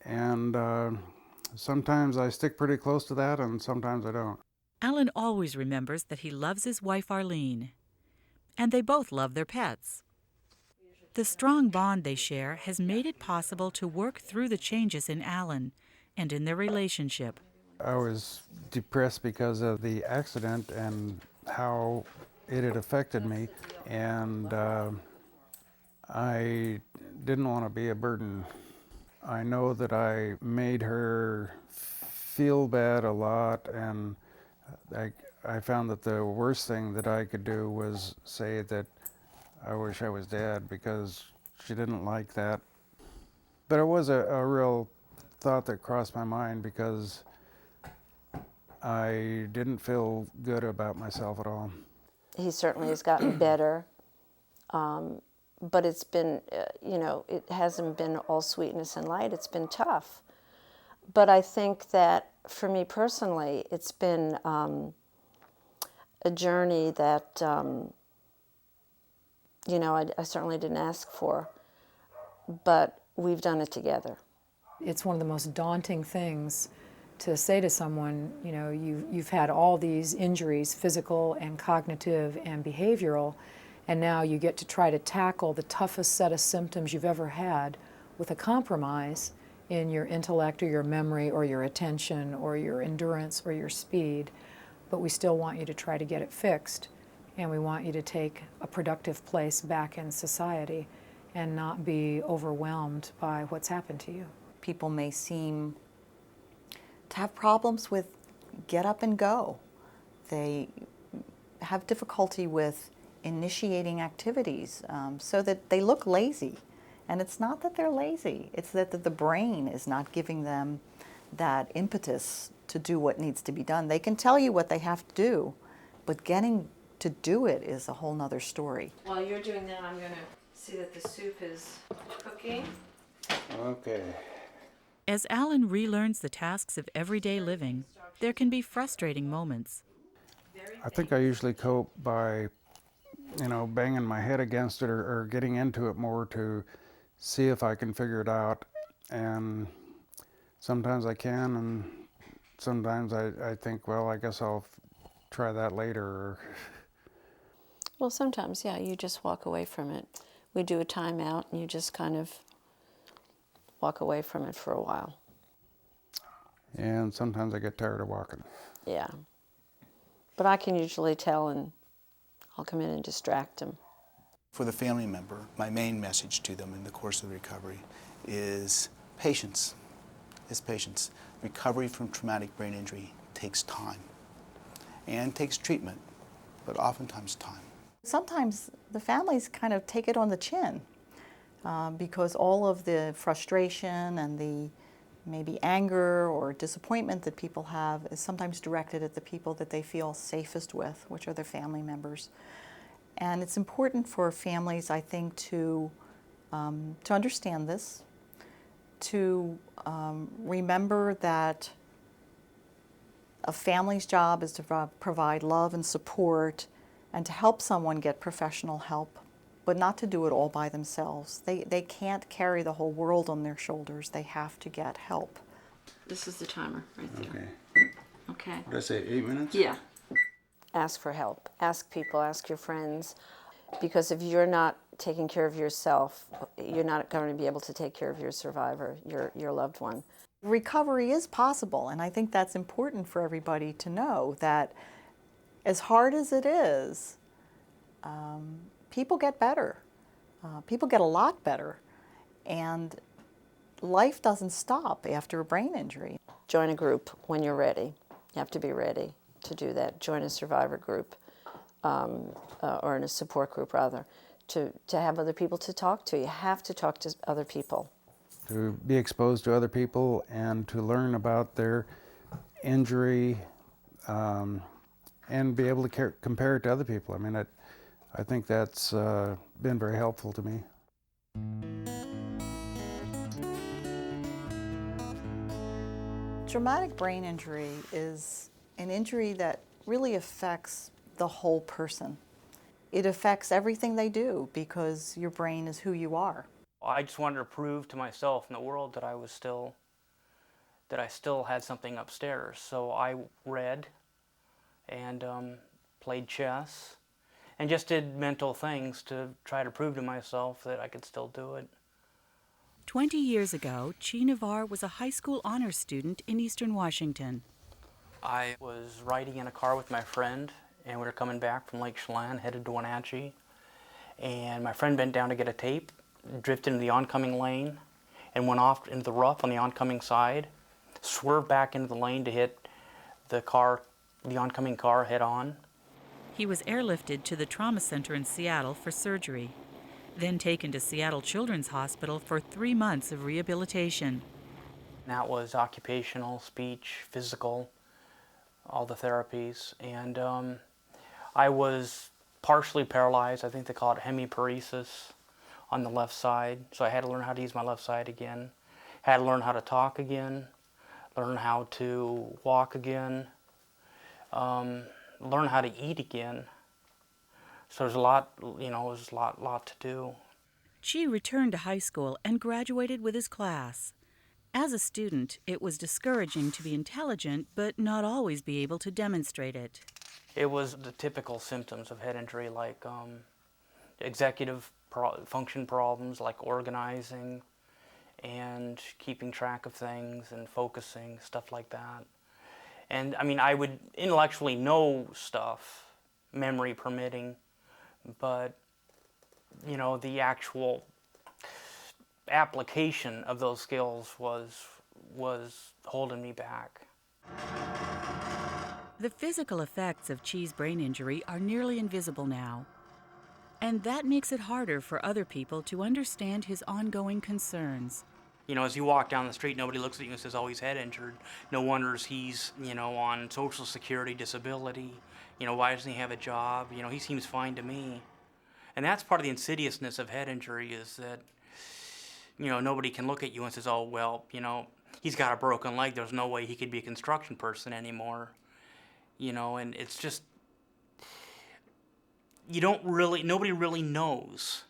And sometimes I stick pretty close to that, and sometimes I don't. Alan always remembers that he loves his wife Arlene, and they both love their pets. The strong bond they share has made it possible to work through the changes in Alan and in their relationship. I was depressed because of the accident and how it had affected me, and I didn't want to be a burden. I know that I made her feel bad a lot, and I, I found that the worst thing that I could do was say that I wish I was dead, because she didn't like that. But it was a real thought that crossed my mind, because I didn't feel good about myself at all. He certainly has gotten better, but it's been, it hasn't been all sweetness and light. It's been tough. But I think that for me personally, it's been a journey that, I certainly didn't ask for, but we've done it together. It's one of the most daunting things to say to someone, you've had all these injuries, physical and cognitive and behavioral, and now you get to try to tackle the toughest set of symptoms you've ever had with a compromise in your intellect or your memory or your attention or your endurance or your speed. But we still want you to try to get it fixed, and we want you to take a productive place back in society and not be overwhelmed by what's happened to you. People may seem to have problems with get up and go. They have difficulty with initiating activities so that they look lazy. And it's not that they're lazy, it's that the brain is not giving them that impetus to do what needs to be done. They can tell you what they have to do, but getting to do it is a whole nother story. While you're doing that, I'm going to see that the soup is cooking. Okay. As Alan relearns the tasks of everyday living, there can be frustrating moments. I think I usually cope by, banging my head against it, or getting into it more to see if I can figure it out. And sometimes I can, and sometimes I think, well, I guess I'll try that later. Well, sometimes, yeah, you just walk away from it. We do a timeout, and you just kind of walk away from it for a while. And sometimes I get tired of walking. Yeah. But I can usually tell, and I'll come in and distract them. For the family member, my main message to them in the course of the recovery is patience. Is patience. Recovery from traumatic brain injury takes time and takes treatment, but oftentimes time. Sometimes the families kind of take it on the chin because all of the frustration and the maybe anger or disappointment that people have is sometimes directed at the people that they feel safest with, which are their family members. And it's important for families, I think, to understand this, to remember that a family's job is to provide love and support and to help someone get professional help, but not to do it all by themselves. They can't carry the whole world on their shoulders. They have to get help. This is the timer right there. Okay. Okay. Did I say 8 minutes? Yeah. Ask for help. Ask people, ask your friends. Because if you're not taking care of yourself, you're not going to be able to take care of your survivor, your loved one. Recovery is possible, and I think that's important for everybody to know that as hard as it is, people get better. People get a lot better, and life doesn't stop after a brain injury. Join a group when you're ready. You have to be ready to do that. Join a survivor group, or in a support group rather, to have other people to talk to. You have to talk to other people. To be exposed to other people and to learn about their injury, and be able to compare it to other people. I mean, I think that's been very helpful to me. Traumatic brain injury is an injury that really affects the whole person. It affects everything they do because your brain is who you are. I just wanted to prove to myself and the world that I was still that I still had something upstairs. So I read and played chess and just did mental things to try to prove to myself that I could still do it. 20 years ago, Chi Navarre was a high school honors student in Eastern Washington. I was riding in a car with my friend, and we were coming back from Lake Chelan, headed to Wenatchee. And my friend bent down to get a tape, drifted into the oncoming lane, and went off into the rough on the oncoming side, swerved back into the lane to hit the oncoming car head on. He was airlifted to the trauma center in Seattle for surgery, then taken to Seattle Children's Hospital for 3 months of rehabilitation. That was occupational, speech, physical, all the therapies. And I was partially paralyzed. I think they call it hemiparesis on the left side. So I had to learn how to use my left side again. Had to learn how to talk again, learn how to walk again, learn how to eat again. So there's a lot, there's a lot to do. Chi returned to high school and graduated with his class. As a student, it was discouraging to be intelligent, but not always be able to demonstrate it. It was the typical symptoms of head injury, like executive function problems, like organizing and keeping track of things and focusing, stuff like that. And I mean, I would intellectually know stuff, memory permitting, but the actual application of those skills was holding me back. The physical effects of Chi's brain injury are nearly invisible now, and that makes it harder for other people to understand his ongoing concerns. As you walk down the street, nobody looks at you and says, oh, he's head injured. No wonders he's, on Social Security disability. Why doesn't he have a job? He seems fine to me. And that's part of the insidiousness of head injury, is that, nobody can look at you and says, oh, well, he's got a broken leg. There's no way he could be a construction person anymore. And it's just, nobody really knows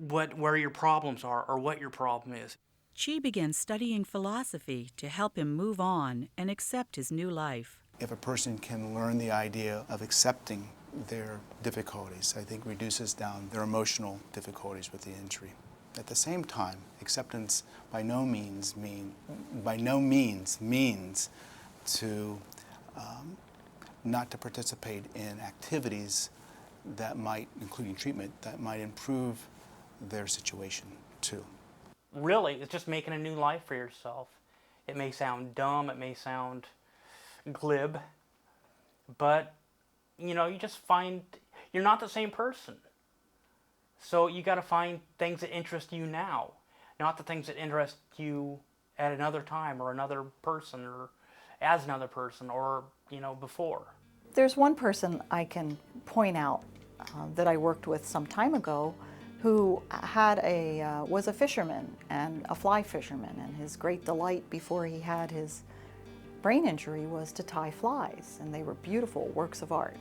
where your problems are or what your problem is. Chi began studying philosophy to help him move on and accept his new life. If a person can learn the idea of accepting their difficulties, I think reduces down their emotional difficulties with the injury. At the same time, acceptance by no means means to not to participate in activities that might, including treatment, that might improve their situation too. Really, it's just making a new life for yourself. It may sound dumb, it may sound glib, but you just find you're not the same person. So you got to find things that interest you now, not the things that interest you at another time or another person or as another person or before. There's one person I can point out that I worked with some time ago who was a fisherman and a fly fisherman, and his great delight before he had his brain injury was to tie flies, and they were beautiful works of art.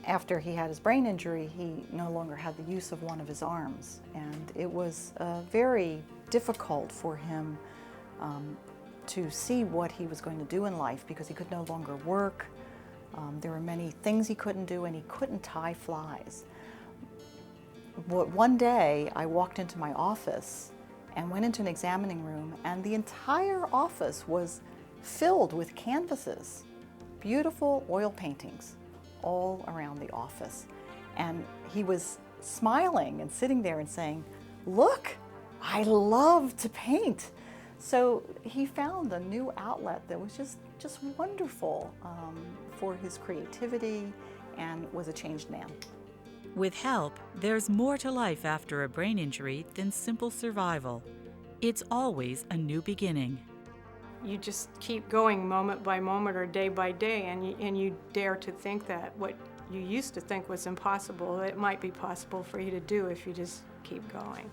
After he had his brain injury, he no longer had the use of one of his arms, and it was very difficult for him to see what he was going to do in life because he could no longer work. There were many things he couldn't do, and he couldn't tie flies. But one day, I walked into my office and went into an examining room, and the entire office was filled with canvases, beautiful oil paintings all around the office. And he was smiling and sitting there and saying, "Look, I love to paint." So he found a new outlet that was just wonderful for his creativity, and was a changed man. With help, there's more to life after a brain injury than simple survival. It's always a new beginning. You just keep going moment by moment or day by day, and you dare to think that what you used to think was impossible, it might be possible for you to do if you just keep going.